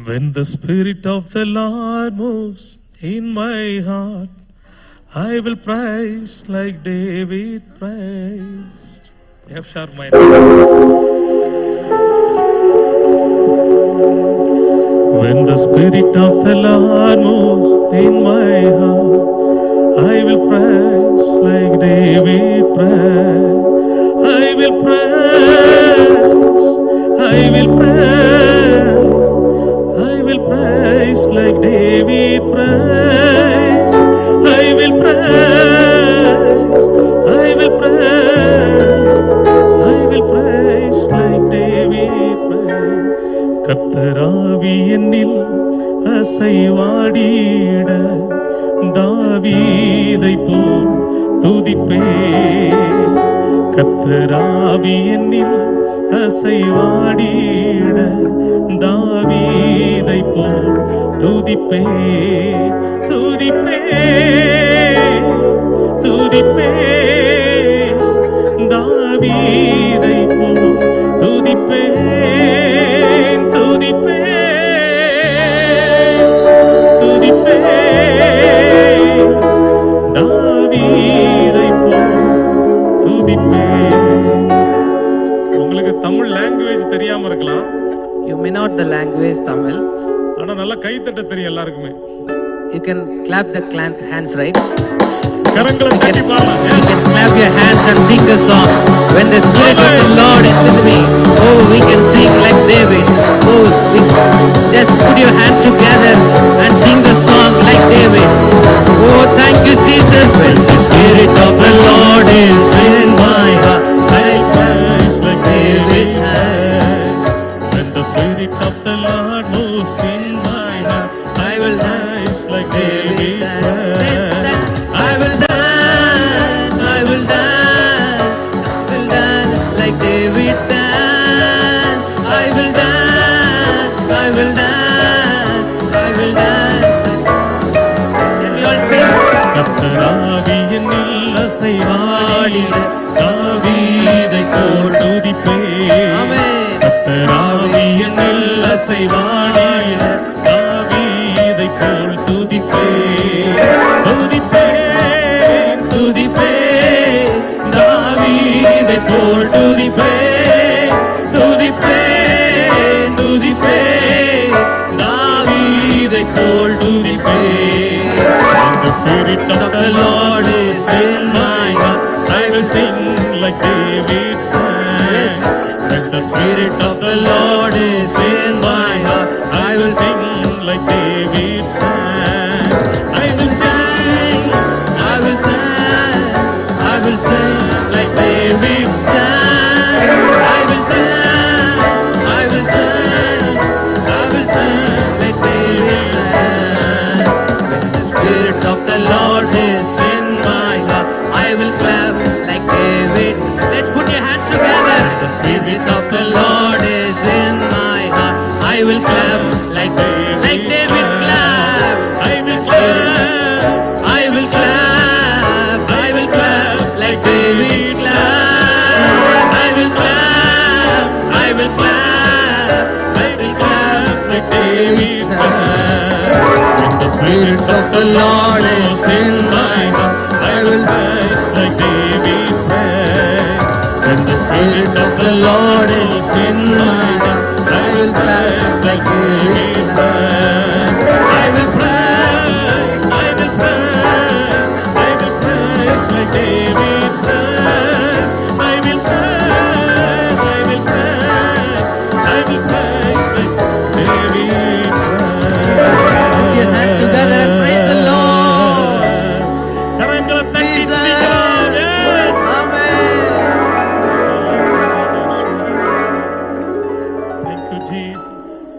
When the Spirit of the Lord moves in my heart, I will praise like David praised. F sharp minor. When the Spirit of the Lord moves in my heart, I will praise like David praised. I will praise, I will praise, I will praise like David praised. I will praise, I will praise, I will praise like David praised. கர்த்தராவி என்னில் அசைவாடிட தாவீதை போல் துதிப்பே. கர்த்தராவி என்னில் அசைவாடிட தாவீதை போல் துதிப்பே. துதிப்பே துதிப்பே தாவீதை போல் துதிப்பே. துதிப்பே துதிப்பே தாவீதை போல் துதிப்பே. உங்களுக்கு தமிழ் லாங்குவேஜ் தெரியாம இருக்கலாம். You may not the language Tamil. ஆனா நல்லா கை தட்ட தெரியும் எல்லாருக்குமே. You can clap the hands, right? கரங்களை தட்டி பாடலாம். You can clap your hands and sing a song. When the Spirit of the Lord is with me, oh, we can sing like David. Oh, just put your hands together and sing the song like David. Oh, thank you, Jesus. When the Spirit of the Lord is in my heart, I'll praise like David. When the Spirit of the Lord moves in my heart, I will dance like David. I will dance, I will dance, I will dance like David dance. I will dance, I will dance, I will dance. Can you all sing? கர்த்தராவி என்னில் அசைவாடிட தாவீதை போல் துதிப்பே. Amen. கர்த்தராவி என்னில் அசைவாடிட தாவீதை போல் துதிப்பே. துதிப்பே துதிப்பே தாவீதை போல் துதிப்பே. துதிப்பே துதிப்பே தாவீதை போல் துதிப்பே. When the Spirit of the Lord is in my heart, I will sing like David sang. Yes. When the Spirit of the Lord is in my heart, I will sing like David sang. I will sing, I will sing, I will sing like David sang. I will sing, I will sing, I will sing like David sang. When the Spirit of the Lord is in my heart, I will clap like David. Let's put your hands together. The Spirit of the Lord is in my heart, I will clap like David clap. I will clap, I will clap, I will clap like David clap. I will clap, I will clap, I will clap like David clap. When the Spirit of the Lord is in my heart, I will dance like David praised. When the Spirit of the Lord is in my heart, I will dance like David praised.